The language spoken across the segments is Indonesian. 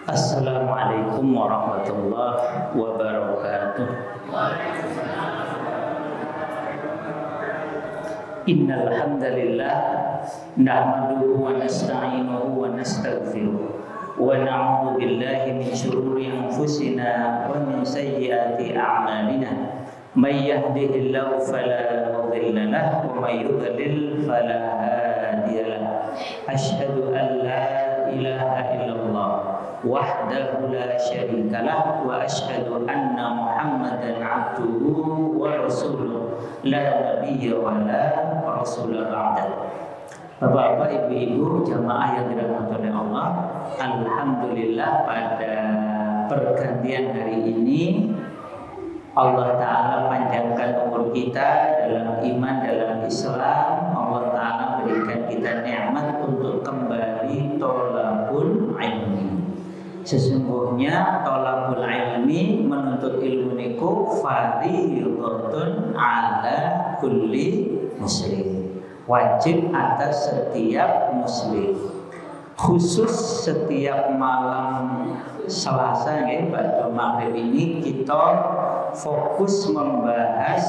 Assalamualaikum warahmatullahi wabarakatuh. Innal hamdalillah nahmaduhu wa nasta'inuhu wa nastaghfiruh wa na'udzu billahi min shururi anfusina wa min sayyiati a'malina. May yahdihillahu fala mudilla lahu wa may yudlil fala hadiya lahu. Asyhadu an la ilaha illallah wahdahu la syarika lah wa asyhadu anna Muhammadan abduhu wa rasuluh la nabiyya wa la rasula ba'da. Bapak-bapak, ibu-ibu, jamaah yang dirahmati oleh Allah, alhamdulillah pada pergantian hari ini Allah Ta'ala panjangkan umur kita dalam iman, dalam Islam. Allah Ta'ala berikan kita nikmat untuk kembali tolabul ilmi. Sesungguhnya tolabul ilmi, menuntut ilmu niku fardhun ala kulli muslim, wajib atas setiap muslim. Khusus setiap malam Selasa pada maghrib ini kita fokus membahas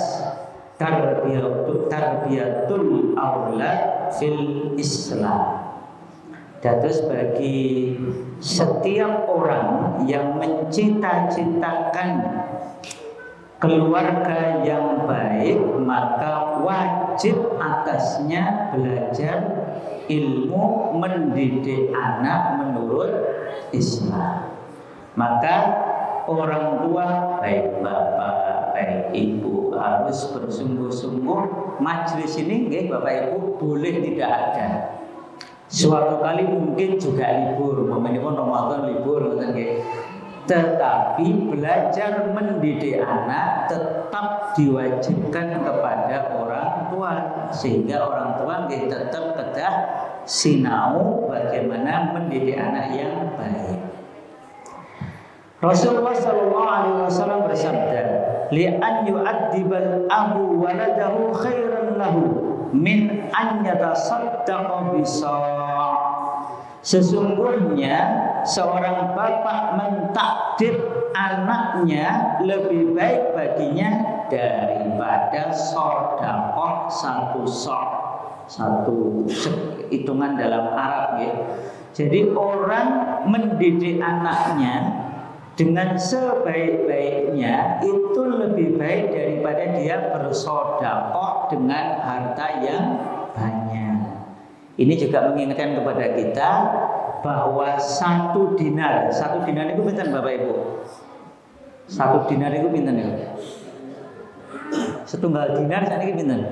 tarbiyatul aulad fil Islam. Terus bagi setiap orang yang mencita-citakan keluarga yang baik, maka wajib atasnya belajar ilmu mendidik anak menurut Islam. Maka orang tua, baik bapak, baik ibu, harus bersungguh-sungguh. Majelis ini, bapak ibu, boleh tidak ada. Suatu kali mungkin juga libur, memenipun Ramadan libur, tetapi belajar mendidik anak tetap diwajibkan kepada orang tua, sehingga orang tua tetap kedah sinau bagaimana mendidik anak yang baik. Rasulullah SAW bersabda, li'an yu'addibal abu waladahu khairan lahu min an yatasaddaqa bisa'. Sesungguhnya seorang bapak mentakdir anaknya lebih baik baginya daripada sedekah satu hitungan dalam Arab ya. Jadi orang mendidik anaknya dengan sebaik-baiknya itu lebih baik daripada dia bersedekah dengan harta yang banyak. Ini juga mengingatkan kepada kita bahwa satu dinar itu pinten Bapak Ibu? Satu dinar itu pinten ya? Setunggal dinar saat ini pinten?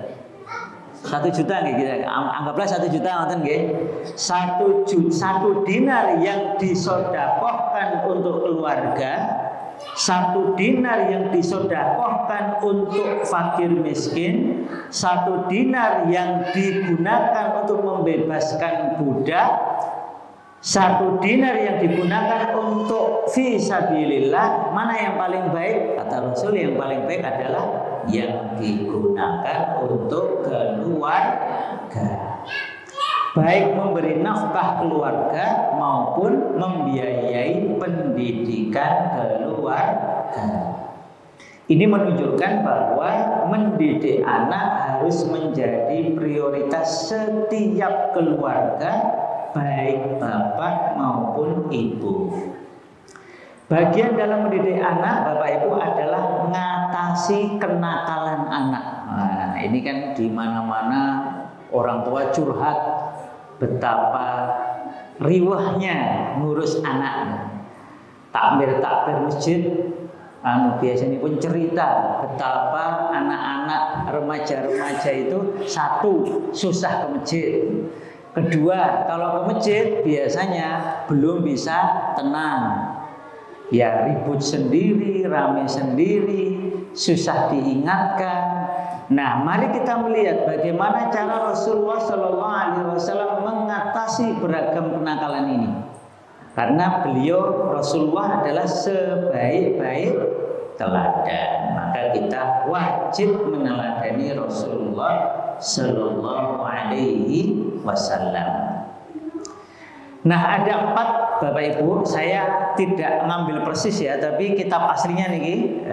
1 juta nggih, anggaplah 1 juta ngoten nggih. 1 dinar yang disedekahkan untuk keluarga, 1 dinar yang disedekahkan untuk fakir miskin, 1 dinar yang digunakan untuk membebaskan budak, 1 dinar yang digunakan untuk fisabilillah. Mana yang paling baik? Kata Rasul, yang paling baik adalah yang digunakan untuk keluarga, baik memberi nafkah keluarga maupun membiayai pendidikan keluarga. Ini menunjukkan bahwa mendidik anak harus menjadi prioritas setiap keluarga, baik bapak maupun ibu. Bagian dalam mendidik anak, Bapak Ibu, adalah mengatasi kenakalan anak. Nah, ini kan di mana-mana orang tua curhat betapa riwahnya ngurus anak. Takmir masjid, biasanya pun cerita betapa anak-anak remaja-remaja itu, satu, susah ke masjid. Kedua, kalau ke masjid biasanya belum bisa tenang. Ya ribut sendiri, rame sendiri, susah diingatkan. Nah, mari kita melihat bagaimana cara Rasulullah SAW mengatasi beragam kenakalan ini. Karena beliau Rasulullah adalah sebaik-baik teladan, maka kita wajib meneladani Rasulullah Sallallahu Alaihi Wasallam. Nah, ada 4 Bapak Ibu, saya tidak ngambil persis ya, tapi kitab aslinya nih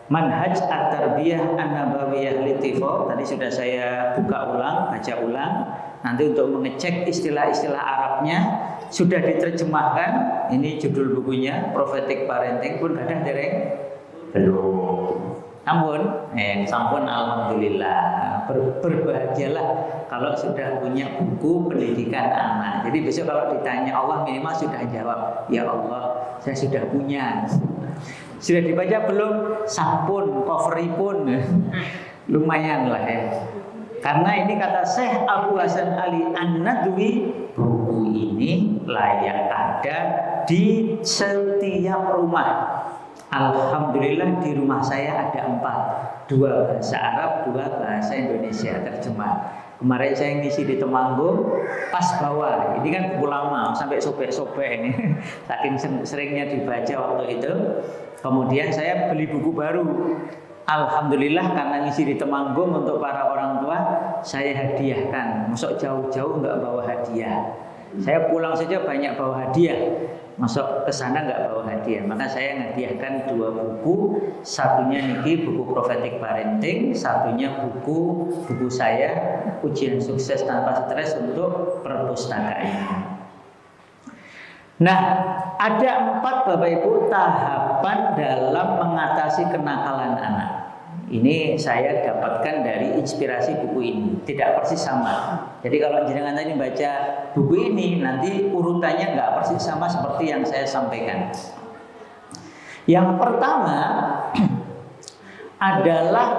Manhaj At-Tarbiyah An-Nabawiyah Litifo. Tadi sudah saya buka ulang, baca ulang. Nanti untuk mengecek istilah-istilah Arabnya sudah diterjemahkan. Ini judul bukunya, Prophetic Parenting. Pun gadah dereng? Belum. Sampun alhamdulillah. Berbahagialah kalau sudah punya buku pendidikan anak. Jadi besok kalau ditanya Allah minimal sudah jawab, ya Allah, saya sudah punya. Sudah dibaca belum? Sampun, coveripun. Lumayan lah ya. Karena ini kata Syekh Abu Hasan Ali An-Nadwi, buku ini layak ada di setiap rumah. Alhamdulillah di rumah saya ada 4, 2 bahasa Arab, 2 bahasa Indonesia terjemah. Kemarin saya ngisi di Temanggung, pas bawa. Ini kan buku lama, sampai sobek-sobek ini. Saking seringnya dibaca waktu itu. Kemudian saya beli buku baru. Alhamdulillah karena ngisi di Temanggung untuk para orang tua, saya hadiahkan. Masuk jauh-jauh nggak bawa hadiah. Saya pulang saja banyak bawa hadiah. Masuk ke sana nggak bawa hadiah, maka saya hadiahkan 2 buku. Satunya niki buku Prophetic Parenting, satunya buku saya Ujian Sukses Tanpa Stres untuk perpustakaan. Nah, ada 4 Bapak Ibu tahapan dalam mengatasi kenakalan anak. Ini saya dapatkan dari inspirasi buku ini, tidak persis sama. Jadi kalau jenengan tadi baca buku ini, nanti urutannya nggak persis sama seperti yang saya sampaikan. Yang pertama adalah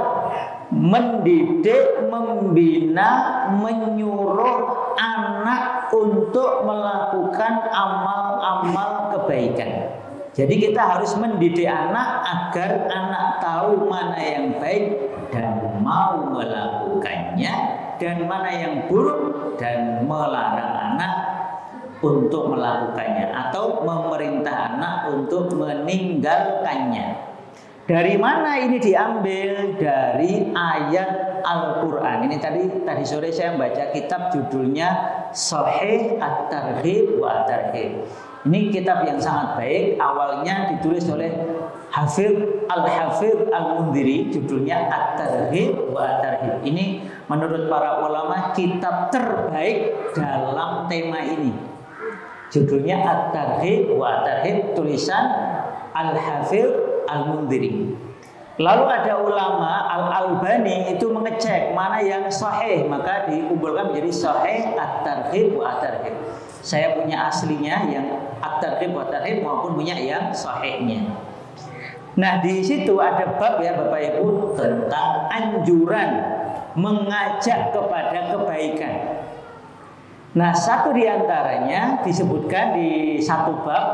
mendidik, membina, menyuruh anak untuk melakukan amal-amal kebaikan. Jadi kita harus mendidik anak agar anak tahu mana yang baik dan mau melakukannya, dan mana yang buruk dan melarang anak untuk melakukannya atau memerintah anak untuk meninggalkannya. Dari mana ini diambil? Dari ayat Al-Quran. Ini tadi sore saya baca kitab judulnya Sahih At-Targhib wa At-Tarhib. Ini kitab yang sangat baik. Awalnya ditulis oleh Hafidh Al-Mundhiri, judulnya At-Targhib wa At-Tarhib. Ini menurut para ulama kitab terbaik dalam tema ini. Judulnya At-Targhib wa At-Tarhib, tulisan Al-Hafidh Al-Mundhiri. Lalu ada ulama Al-Albani itu mengecek mana yang sahih, maka dikumpulkan menjadi Sahih At-Targhib wa At-Tarhib. Saya punya aslinya yang At-Targhib wa At-Tarhib maupun punya yang sahihnya. Nah, di situ ada bab ya Bapak Ibu tentang anjuran mengajak kepada kebaikan. Nah, satu di antaranya disebutkan di satu bab,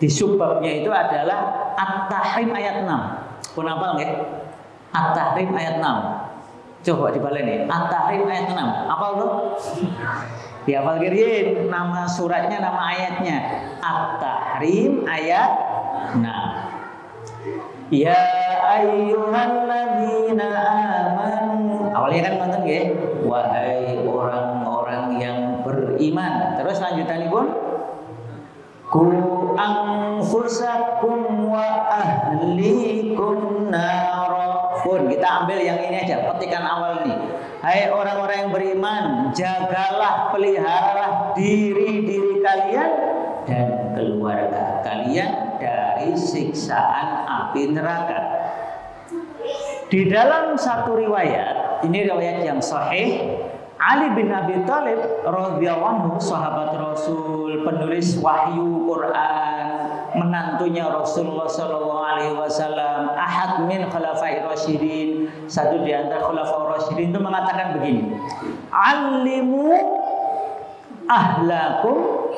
di subbabnya itu adalah At-Tahrim ayat 6. Pun hafal nggih? At-Tahrim ayat 6. Coba dibaleni. At-Tahrim ayat 6. Hafal tuh? Dihafal kirin, nama suratnya, nama ayatnya. At-Tahrim ayat 6. Ya ayyuhalladzina amanu. Awalnya kan manten nggih? Wahai orang-orang yang beriman. Terus lanjutannya pun Ku anfusakum wa ahlikum narafun. Kita ambil yang ini aja, petikan awal ini. Hai orang-orang yang beriman, jagalah, peliharalah diri kalian dan keluarga kalian dari siksaan api neraka. Di dalam satu riwayat, ini riwayat yang sahih, Ali bin Abi Thalib radhiyallahu anhu, sahabat Rasul, penulis wahyu Quran, menantunya Rasulullah sallallahu alaihi wasallam, ahad min khulafai rasyidin, satu di antara khulafai rasyidin itu mengatakan begini: "Allimu ahlakum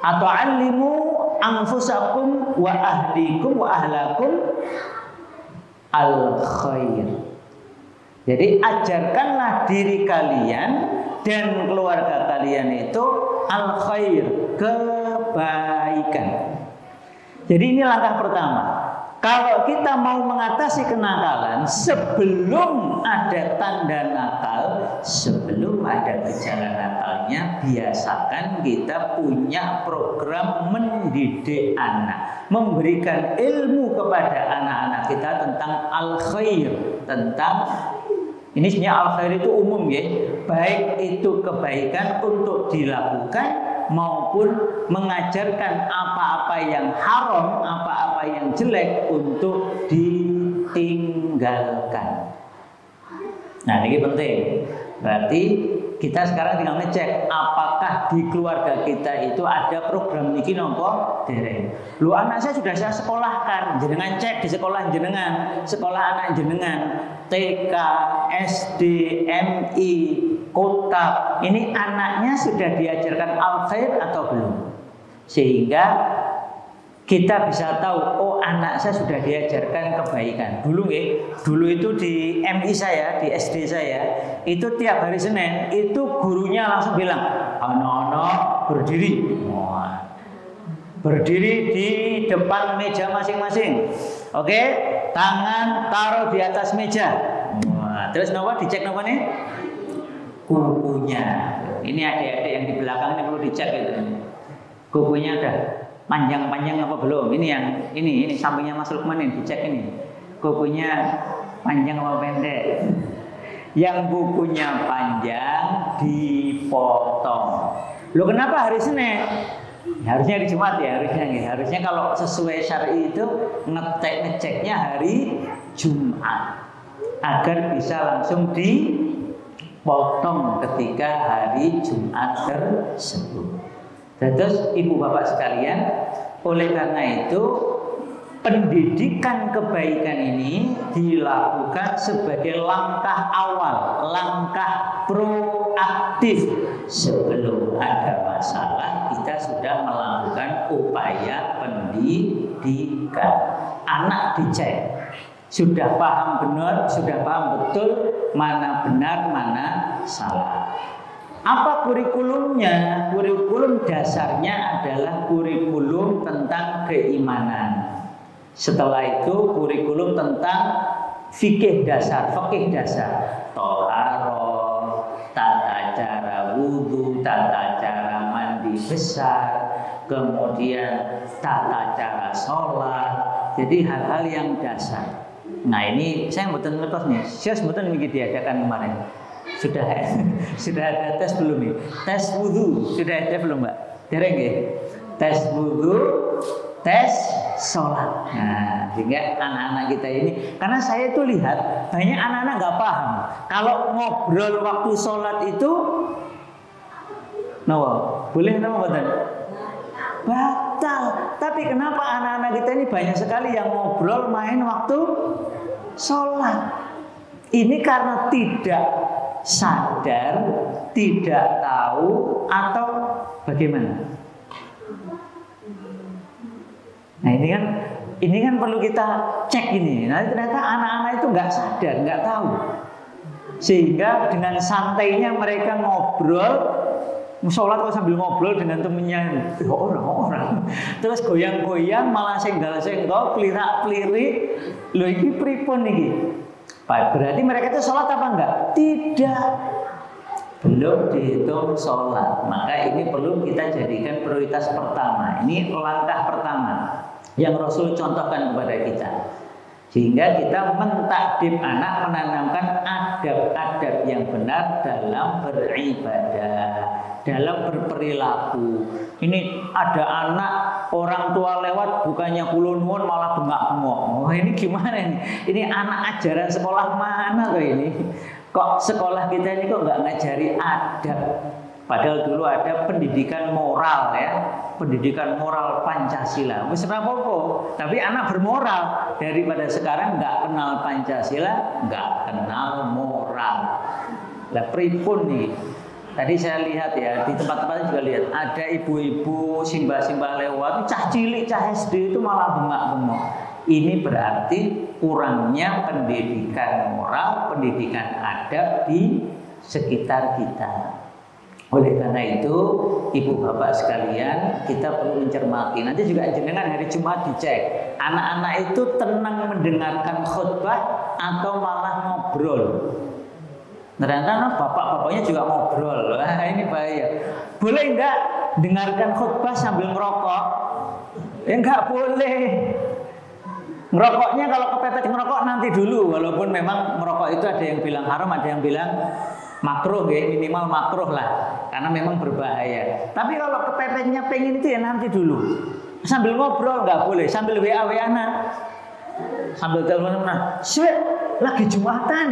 atau allimu anfusakum wa ahlikum wa ahlakum al khair." Jadi ajarkanlah diri kalian dan keluarga kalian itu al khair, kebaikan. Jadi ini langkah pertama. Kalau kita mau mengatasi kenakalan, sebelum ada tanda nakal, sebelum ada gejala natalnya, biasakan kita punya program mendidik anak, memberikan ilmu kepada anak-anak kita tentang al-khair, tentang ini sebenarnya al-khair itu umum ya, baik itu kebaikan untuk dilakukan maupun mengajarkan apa-apa yang haram, apa-apa yang jelek untuk ditinggalkan. Nah ini penting. Berarti kita sekarang tinggal ngecek apakah di keluarga kita itu ada program niki nopo dereng. Lu anak saya sudah saya sekolahkan, jenengan cek di sekolah jenengan, sekolah anak jenengan, TK, SD, MI, kota. Ini anaknya sudah diajarkan al-khair atau belum? Sehingga kita bisa tahu, oh anak saya sudah diajarkan kebaikan. Dulu itu di MI saya, di SD saya, itu tiap hari Senin itu gurunya langsung bilang, anak-anak berdiri, berdiri di depan meja masing-masing. Oke, tangan taruh di atas meja. Terus dicek nih? Kukunya. Ini adik-adik yang di belakang ini perlu dicek gitu. Kukunya ada panjang-panjang apa belum? Ini sampingnya Mas Lukman ini dicek ini. Kukunya panjang apa pendek? Yang kukunya panjang dipotong. Loh kenapa hari Senin? Ya, harusnya hari Jumat ya, harusnya kalau sesuai syar'i itu ngeceknya hari Jumat agar bisa langsung dipotong ketika hari Jumat tersebut. Terus ibu bapak sekalian, oleh karena itu pendidikan kebaikan ini dilakukan sebagai langkah awal, langkah proaktif. Sebelum ada masalah, kita sudah melakukan upaya pendidikan. Anak dicek, sudah paham benar, sudah paham betul mana benar, mana salah. Apa kurikulumnya? Kurikulum dasarnya adalah kurikulum tentang keimanan. Setelah itu kurikulum tentang fikih dasar, thaharah, tata cara wudu, tata cara mandi besar, kemudian tata cara sholat. Jadi hal-hal yang dasar. Nah ini saya mboten ngertos nih, saya mboten miki diadakan kemarin. Sudah ada tes belum nih? Tes wudu sudah ada belum Mbak? Dereng nggih? Tes wudu, tes sholat. Nah, sehingga anak-anak kita ini, karena saya tuh lihat banyak anak-anak nggak paham. Kalau ngobrol waktu sholat itu, boleh nama batal? Batal. Tapi kenapa anak-anak kita ini banyak sekali yang ngobrol main waktu sholat? Ini karena tidak sadar, tidak tahu, atau bagaimana? Nah ini kan perlu kita cek ini. Nah ternyata anak-anak itu nggak sadar, nggak tahu, sehingga dengan santainya mereka ngobrol, sholat kok sambil ngobrol dengan temennya, orang-orang, terus goyang-goyang, malah senggol-senggol, pelirak-pelirik. Loh ini pripun nih? Berarti mereka itu sholat apa enggak? Tidak. Belum dihitung sholat. Maka ini perlu kita jadikan prioritas pertama. Ini langkah pertama yang Rasul contohkan kepada kita. Sehingga kita mentakdim anak, menanamkan adab-adab yang benar dalam beribadah, dalam berperilaku. Ini ada anak, orang tua lewat bukannya kula nuwun malah bengak-bengok. Wah ini gimana ini? Ini anak ajaran sekolah mana kok ini? Kok sekolah kita ini kok nggak ngajari adab? Padahal dulu ada pendidikan moral ya, pendidikan moral Pancasila. Wis ora apa-apa, tapi anak bermoral daripada sekarang nggak kenal Pancasila, nggak kenal moral. Lah pripun nih? Tadi saya lihat ya, di tempat-tempat juga lihat ada ibu-ibu simbah-simbah lewat, cah cilik, cah SD itu malah bengak-bengok. Ini berarti kurangnya pendidikan moral, pendidikan adab di sekitar kita. Oleh karena itu, ibu bapak sekalian, kita perlu mencermati. Nanti juga jenengan hari Jumat dicek, anak-anak itu tenang mendengarkan khutbah atau malah ngobrol. Ternyata bapak-bapaknya juga ngobrol. Wah, ini bahaya. Boleh enggak dengarkan khutbah sambil ngerokok? Ya enggak boleh. Ngerokoknya kalau kepepet ngerokok nanti dulu. Walaupun memang merokok itu ada yang bilang haram, ada yang bilang makruh ya, minimal makruh lah. Karena memang berbahaya. Tapi kalau kepepetnya pengen itu ya nanti dulu. Sambil ngobrol enggak boleh, sambil WA-WA-an. Sambil teleponan, lagi Jumatan.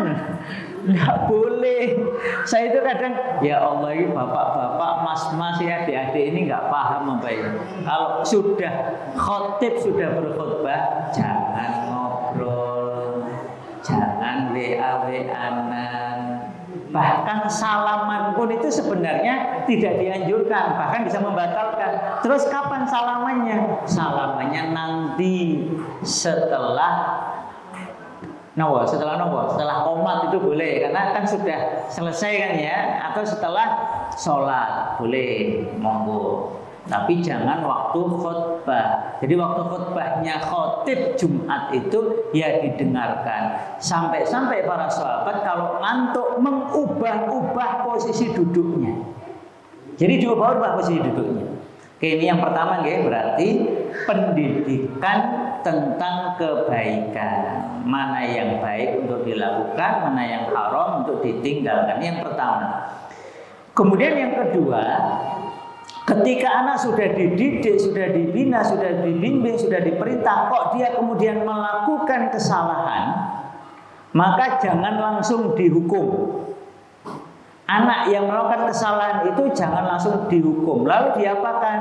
Nggak boleh. Saya itu kadang, ya Allah ini bapak-bapak, mas-mas ya adik-adik ini nggak paham apa ini. Kalau sudah khotib, sudah berkhutbah, jangan ngobrol, jangan WA-WA-an. Bahkan salaman pun itu sebenarnya tidak dianjurkan, bahkan bisa membatalkan. Terus kapan salamannya? Salamannya nanti setelah setelah qomat itu boleh, karena kan sudah selesai kan ya, atau setelah sholat boleh, monggo. Tapi jangan waktu khutbah. Jadi waktu khutbahnya khotib Jumat itu ya didengarkan. Sampai-sampai para sahabat kalau ngantuk mengubah-ubah posisi duduknya. Jadi diubah-ubah posisi duduknya. Oke, ini yang pertama ya, berarti pendidikan tentang kebaikan. Mana yang baik untuk dilakukan, mana yang haram untuk ditinggalkan. Ini yang pertama. Kemudian yang kedua, ketika anak sudah dididik, sudah dibina, sudah dibimbing, sudah diperintah, kok dia kemudian melakukan kesalahan, maka jangan langsung dihukum. Anak yang melakukan kesalahan itu jangan langsung dihukum. Lalu diapakan?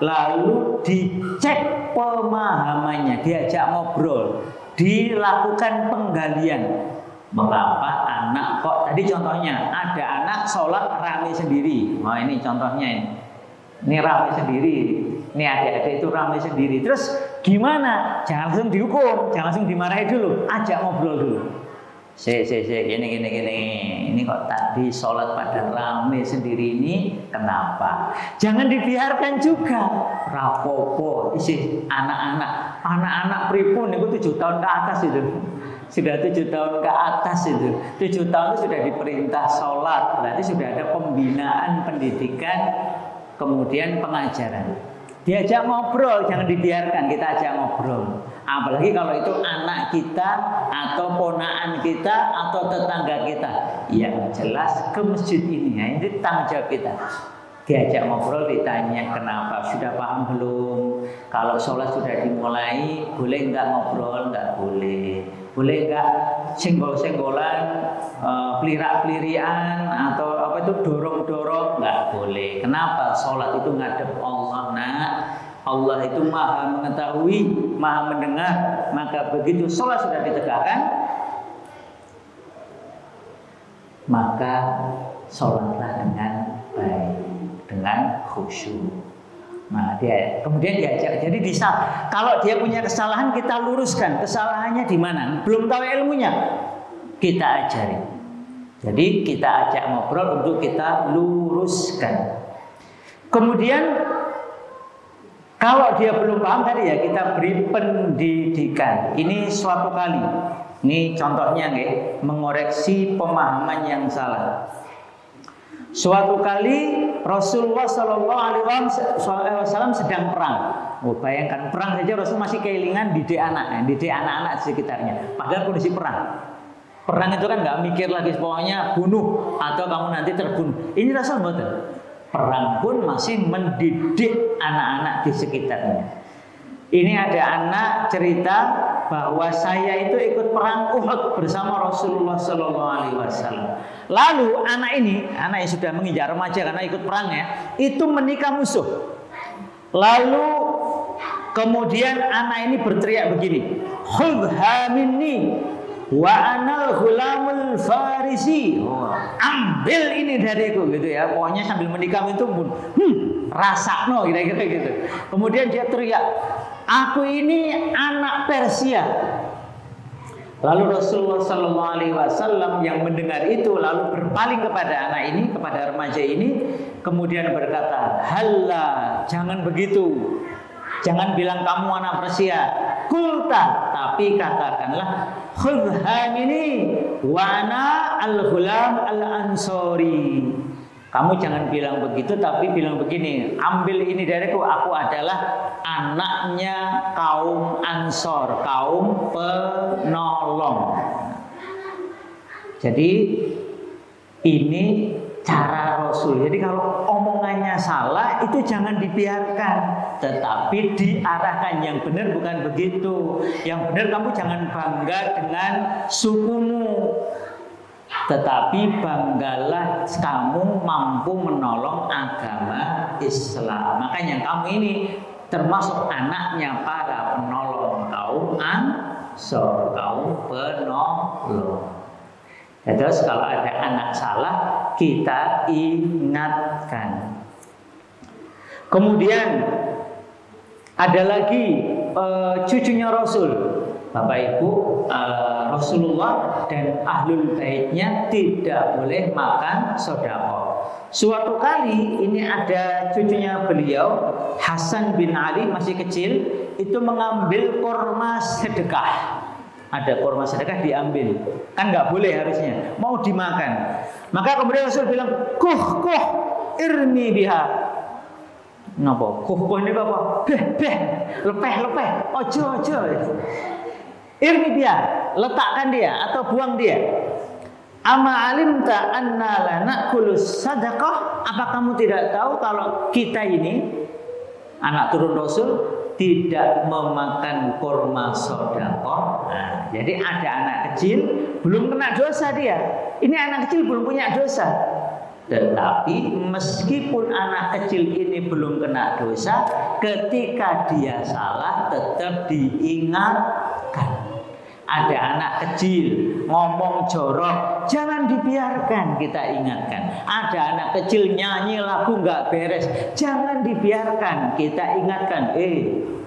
Lalu dicek pemahamannya, diajak ngobrol, dilakukan penggalian. Mengapa anak kok? Tadi contohnya ada anak sholat rame sendiri. Nah ini contohnya ini. Ini rame sendiri. Ini adik-adik itu rame sendiri. Terus gimana? Jangan langsung dihukum, jangan langsung dimarahi dulu. Ajak ngobrol dulu. Gini. Ini kok tadi sholat pada rame sendiri ini, kenapa? Jangan dibiarkan juga. Rapopo, isi anak-anak pripun itu 7 tahun ke atas itu. Sudah 7 tahun ke atas itu. 7 tahun itu sudah diperintah sholat. Berarti sudah ada pembinaan, pendidikan, kemudian pengajaran. Diajak ngobrol, jangan dibiarkan, kita ajak ngobrol. Apalagi kalau itu anak kita atau ponaan kita atau tetangga kita. Yang jelas ke masjid ini, ya, ini tanggung jawab kita. Diajak ngobrol, ditanya kenapa, sudah paham belum? Kalau sholat sudah dimulai, boleh nggak ngobrol? Nggak boleh. Boleh nggak senggol-senggolan, pelirak-pelirian atau apa itu dorong-dorong? Nggak boleh. Kenapa? Sholat itu ngadep Allah, nak. Allah itu maha mengetahui, maha mendengar. Maka begitu sholat sudah ditegakkan, maka sholatlah dengan baik, dengan khusyuk. Nah, kemudian diajak. Jadi kalau dia punya kesalahan, kita luruskan kesalahannya di mana. Belum tahu ilmunya, kita ajari. Jadi kita ajak ngobrol untuk kita luruskan. Kemudian kalau dia belum paham tadi ya, kita beri pendidikan. Ini suatu kali. Ini contohnya nih, mengoreksi pemahaman yang salah. Suatu kali Rasulullah Shallallahu Alaihi Wasallam sedang perang. Oh, bayangkan perang saja Rasul masih kelingan didik anak, didik anak-anak di sekitarnya. Padahal kondisi perang. Perang itu kan nggak mikir lagi, pokoknya bunuh atau kamu nanti terbunuh. Ini Rasul betul. Perang pun masih mendidik anak-anak di sekitarnya. Ini ada anak cerita bahwa saya itu ikut perang Uhud bersama Rasulullah Sallallahu Alaihi Wasallam. Lalu anak yang sudah menginjak remaja karena ikut perangnya, itu menikah musuh. Lalu kemudian anak ini berteriak begini, khudha minni wa anal ghulamul farisi. Ambil ini dariku gitu ya. Pokoknya sambil menikam itu rasakno kira-kira gitu. Kemudian dia teriak, aku ini anak Persia. Lalu Rasulullah Sallallahu Alaihi Wasallam yang mendengar itu lalu berpaling kepada anak ini, kepada remaja ini, kemudian berkata, "Halla, jangan begitu. Jangan bilang kamu anak Persia. Kulta, tapi katakanlah khudha minni wa ana al-ghulam al-ansori. Kamu jangan bilang begitu, tapi bilang begini, ambil ini dariku, aku adalah anaknya kaum Ansor, kaum penolong. Jadi ini cara Rasul. Jadi kalau omongannya salah itu jangan dibiarkan, tetapi diarahkan yang benar, bukan begitu. Yang benar kamu jangan bangga dengan sukumu, tetapi banggalah kamu mampu menolong agama Islam. Makanya kamu ini termasuk anaknya para penolong kaum Ansor, kaum penolong. Terus kalau ada anak salah kita ingatkan. Kemudian ada lagi cucunya Rasul, Bapak Ibu, Rasulullah dan ahlul baitnya tidak boleh makan sedekah. Suatu kali ini ada cucunya beliau, Hasan bin Ali, masih kecil, itu mengambil kurma sedekah. Ada kurma sedekah diambil, kan nggak boleh harusnya, mau dimakan. Maka kemudian Rasul bilang, kuh irmi biha. Napa? Kuh ini apa? Beh, lepeh, ojo. Irmi biha, letakkan dia atau buang dia. Ama alimta anna la na'kulus sadaqah? Apa kamu tidak tahu kalau kita ini anak turun Rasul tidak memakan kurma sedekah? Nah, jadi ada anak kecil belum kena dosa dia. Ini anak kecil belum punya dosa. Tetapi meskipun anak kecil ini belum kena dosa, ketika dia salah tetap diingatkan. Ada anak kecil ngomong jorok, jangan dibiarkan, kita ingatkan. Ada anak kecil nyanyi lagu nggak beres, jangan dibiarkan, kita ingatkan.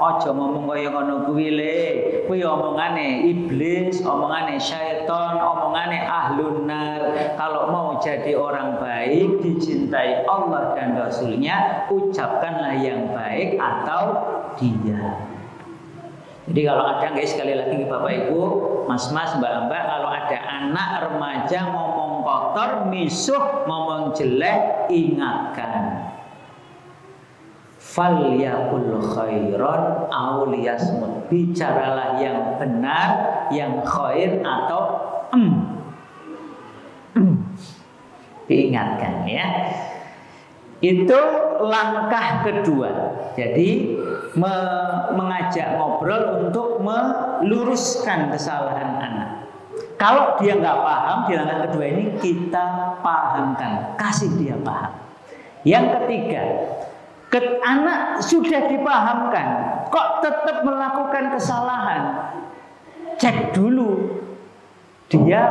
Ojo ngomong kaya ngono kuwi le, kuwi omongane iblis, omongane syaitan, omongane ahlun nar. Kalau mau jadi orang baik, dicintai Allah dan Rasulnya, ucapkanlah yang baik atau diam. Jadi kalau ada, guys, sekali lagi Bapak Ibu, Mas-mas, Mbak-mbak, kalau ada anak remaja ngomong kotor, misuh, ngomong jelek, ingatkan. Falyakul khairon aw liyasmut. Bicaralah yang benar, yang khair atau diingatkan, ya. Itu langkah kedua. Jadi mengajak ngobrol untuk meluruskan kesalahan anak. Kalau dia nggak paham, di langkah kedua ini kita pahamkan, kasih dia paham. Yang ketiga, anak sudah dipahamkan, kok tetap melakukan kesalahan, cek dulu dia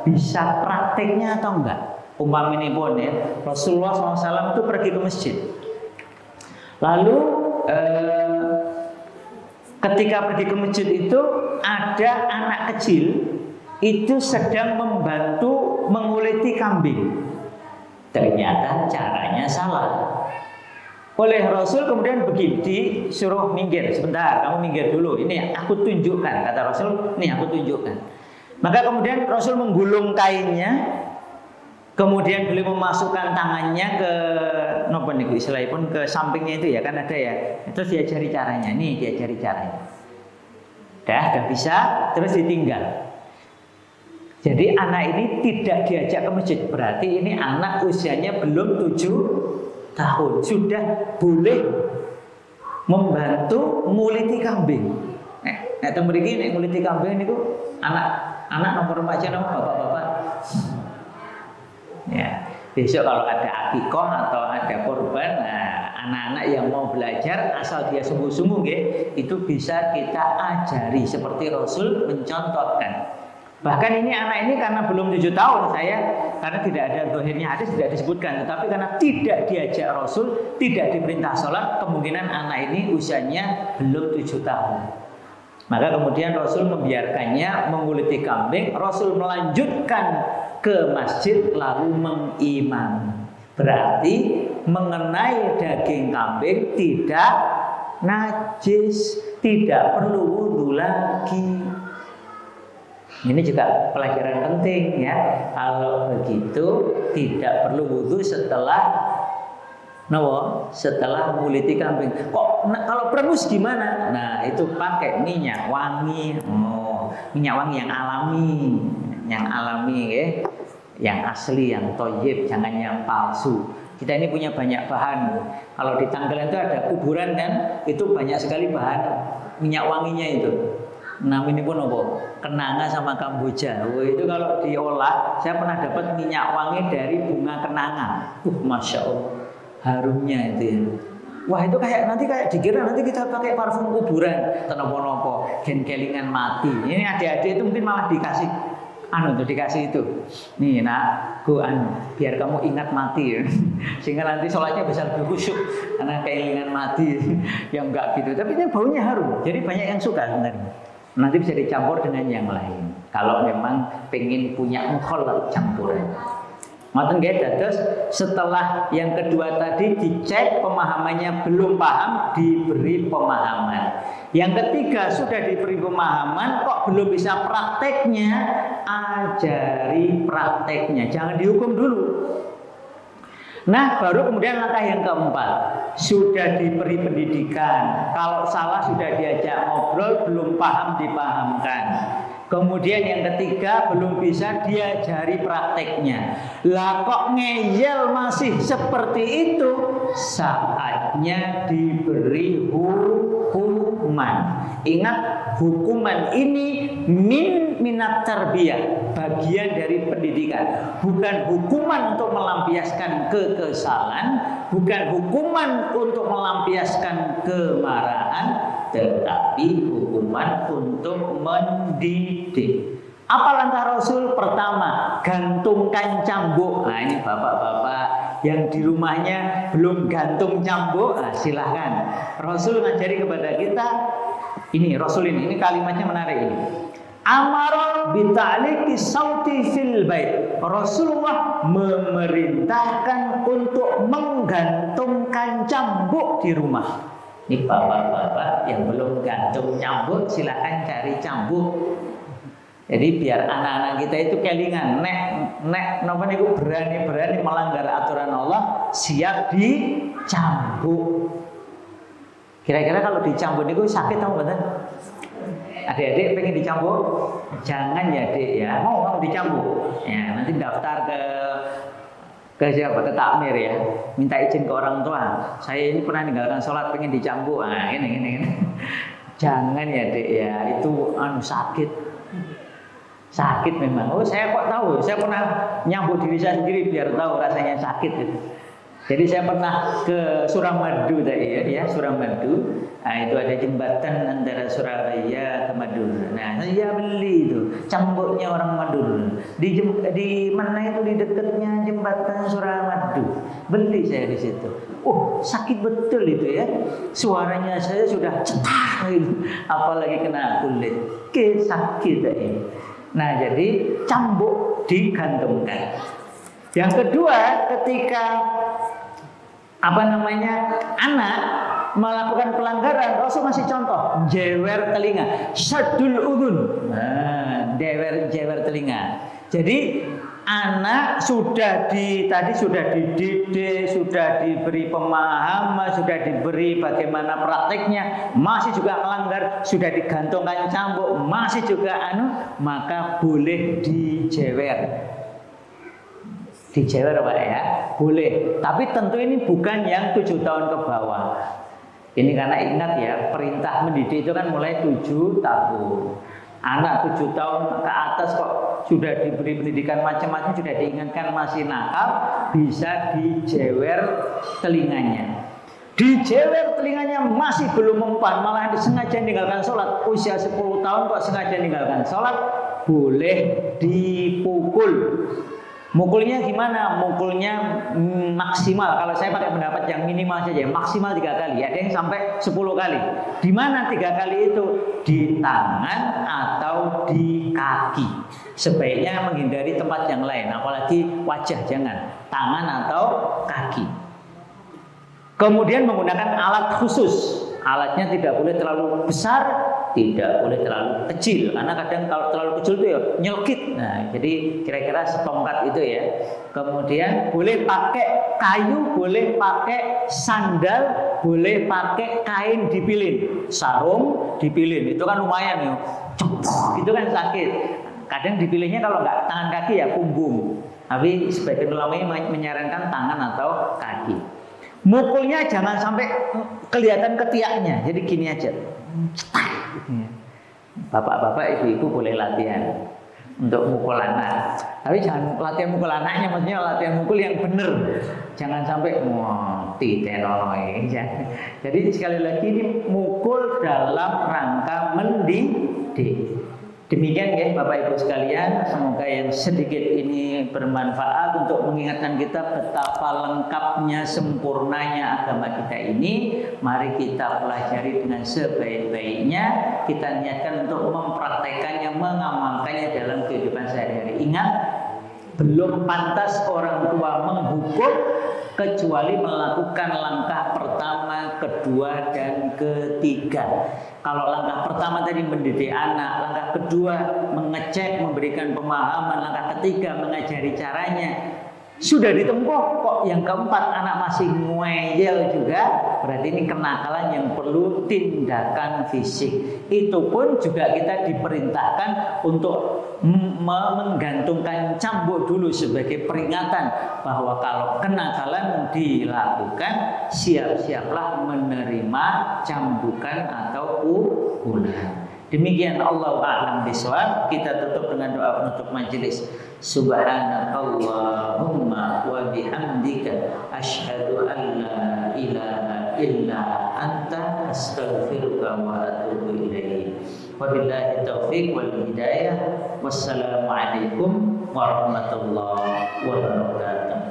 bisa prakteknya atau enggak. Umpamanya pun ya, Rasulullah SAW itu pergi ke masjid. Lalu ketika pergi ke masjid itu ada anak kecil itu sedang membantu menguliti kambing. Ternyata caranya salah. Oleh Rasul kemudian begini, disuruh minggir sebentar, kamu minggir dulu. Ini aku tunjukkan, kata Rasul. Ini aku tunjukkan. Maka kemudian Rasul menggulung kainnya. Kemudian beliau memasukkan tangannya ke nopo niku istilahipun ke sampingnya itu ya, kan ada ya. Terus diajari caranya. Nih diajari caranya. Dah bisa, terus ditinggal. Jadi anak ini tidak diajak ke masjid. Berarti ini anak usianya belum 7 tahun. Sudah boleh membantu nguliti kambing. Nek teng mriki nek nguliti kambing niku anak nomor remaja nomor bapak-bapak. Ya, besok kalau ada akikoh atau ada korban, nah, anak-anak yang mau belajar asal dia sungguh-sungguh, itu bisa kita ajari seperti Rasul mencontohkan. Bahkan ini anak ini karena belum 7 tahun karena tidak ada dohirnya hadis tidak disebutkan, tetapi karena tidak diajak Rasul, tidak diperintah sholat, kemungkinan anak ini usianya belum 7 tahun. Maka kemudian Rasul membiarkannya menguliti kambing. Rasul melanjutkan ke masjid lalu mengimam. Berarti mengenai daging kambing tidak najis, tidak perlu wudu lagi. Ini juga pelajaran penting ya. Kalau begitu tidak perlu wudhu setelah setelah nguliti kambing. Kok kalau perengus gimana? Nah itu pakai minyak wangi. Minyak wangi yang alami ya, yang asli, yang thayyib, jangan yang palsu. Kita ini punya banyak bahan. Kalau di Tanggelan itu ada kuburan kan, itu banyak sekali bahan minyak wanginya itu. Namanya pun apa? Kenanga sama kamboja. Itu kalau diolah, saya pernah dapat minyak wangi dari bunga kenanga. Masya Allah, harumnya itu ya. Wah itu nanti dikira nanti kita pakai parfum kuburan, tenopo-nopo, kelingan mati. Ini adik-adik itu mungkin malah dikasih dikasih itu. Nih nak, biar kamu ingat mati ya. Sehingga nanti sholatnya bisa lebih khusyuk karena kelingan mati. Yang enggak gitu. Tapi ini baunya harum. Jadi banyak yang suka sebenarnya. Nanti bisa dicampur dengan yang lain. Kalau memang pengen punya mukhallat campuran. Ngoten nggih, dados setelah yang kedua tadi dicek pemahamannya belum paham, diberi pemahaman. Yang ketiga sudah diberi pemahaman kok belum bisa prakteknya, ajari prakteknya. Jangan dihukum dulu. Nah, baru kemudian langkah yang keempat, sudah diberi pendidikan. Kalau salah sudah diajak ngobrol, belum paham dipahamkan. Kemudian yang ketiga, belum bisa diajari prakteknya. Lah kok ngeyel masih seperti itu, saatnya diberi hukuman. Ingat, hukuman ini minat tarbiyah, bagian dari pendidikan. Bukan hukuman untuk melampiaskan kekesalan, bukan hukuman untuk melampiaskan kemarahan, tetapi hukuman untuk mendidik. Apa langkah Rasul? Pertama, gantungkan cambuk. Nah ini bapak-bapak yang di rumahnya belum gantung cambuk, nah, silahkan. Rasul ngajari kepada kita, ini Rasul ini kalimatnya menarik ini. Amara bita'liqi sauti fil bait. Rasulullah memerintahkan untuk menggantungkan cambuk di rumah. Ini bapak-bapak yang belum gantung cambuk, silakan cari cambuk. Jadi biar anak-anak kita itu kelingan, napa niku berani-berani melanggar aturan Allah, siap dicambuk. Kira-kira kalau dicambuk niku sakit atau mboten? Adik-adik pengen dicambuk? Jangan ya, Dik ya. Mau dicambuk. Ya, nanti daftar ke siapa? Ke takmir ya. Minta izin ke orang tua. Saya ini pernah meninggalkan sholat pengen dicambuk. Nah, ini. Jangan ya, Dik ya. Itu sakit. Sakit memang. Oh, saya kok tahu. Saya pernah nyambuk diri saya sendiri biar tahu rasanya sakit gitu. Jadi saya pernah ke Suramadu tadi ya, Suramadu. Nah, itu ada jembatan antara Surabaya ke Madura. Nah, saya beli itu cambuknya orang Madura. Di mana itu, di dekatnya jembatan Suramadu. Beli saya di situ. Oh, sakit betul itu ya. Suaranya saya sudah cetar gitu. Apalagi kena kulit. Sakit ini. Nah, jadi cambuk digantungkan. Yang kedua, ketika anak melakukan pelanggaran, Rasul masih contoh, jewer telinga, syadul udhun. Nah, jewer telinga. Jadi anak tadi sudah dididik, sudah diberi pemahaman, sudah diberi bagaimana prakteknya, masih juga melanggar, sudah digantungkan cambuk, masih juga maka boleh dijewer. Dijewer Pak ya, boleh. Tapi tentu ini bukan yang 7 tahun ke bawah. Ini karena ingat ya, perintah mendidik itu kan mulai 7 tahun. Anak 7 tahun ke atas kok sudah diberi pendidikan macam-macam, sudah diingatkan masih nakal, bisa dijewer telinganya. Dijewer telinganya masih belum mempan, malah disengaja meninggalkan sholat. Usia 10 tahun kok sengaja meninggalkan sholat, boleh dipukul. Mukulnya gimana? Mukulnya maksimal. Kalau saya pakai pendapat yang minimal saja, maksimal 3 kali. Ada yang sampai 10 kali. Di mana 3 kali itu? Di tangan atau di kaki. Sebaiknya menghindari tempat yang lain, apalagi wajah jangan. Tangan atau kaki. Kemudian menggunakan alat khusus. Alatnya tidak boleh terlalu besar, tidak boleh terlalu kecil, karena kadang kalau terlalu kecil itu ya nyelkit. Nah, jadi kira-kira setongkat itu ya. Kemudian boleh pakai kayu, boleh pakai sandal, boleh pakai kain dipilin, sarung dipilin. Itu kan lumayan ya. Itu kan sakit. Kadang dipilihnya kalau nggak tangan kaki ya punggung. Tapi sebagian ulama menyarankan tangan atau kaki. Mukulnya jangan sampai kelihatan ketiaknya. Jadi gini aja. Bapak-bapak, ibu-ibu boleh latihan untuk mukul anak. Tapi jangan latihan mukul anaknya, maksudnya latihan mukul yang benar. Jangan sampai titenonoi. Jadi sekali lagi ini mukul dalam rangka mendidik. Demikian ya Bapak Ibu sekalian, semoga yang sedikit ini bermanfaat untuk mengingatkan kita betapa lengkapnya, sempurnanya agama kita ini. Mari kita pelajari dengan sebaik-baiknya, kita niatkan untuk mempraktekannya, mengamalkannya dalam kehidupan sehari-hari. Ingat, belum pantas orang tua menghukum kecuali melakukan langkah pertama, kedua, dan ketiga. Kalau langkah pertama tadi mendidik anak, langkah kedua mengecek, memberikan pemahaman, langkah ketiga mengajari caranya, sudah ditempuh, kok yang keempat anak masih ngeyel juga, berarti ini kenakalan yang perlu tindakan fisik. Itu pun juga kita diperintahkan untuk menggantungkan cambuk dulu sebagai peringatan bahwa kalau kenakalan dilakukan, siap-siaplah menerima cambukan atau pukulan. Demikian Allah a'lam bishawab. Kita tutup dengan doa penutup majelis. Subhanakallahumma wa bihamdika asyhadu an la ilaha illa anta astaghfiruka wa atubu ilaik. Wabillahi taufiq wal hidayah. Wassalamualaikum warahmatullahi wabarakatuh.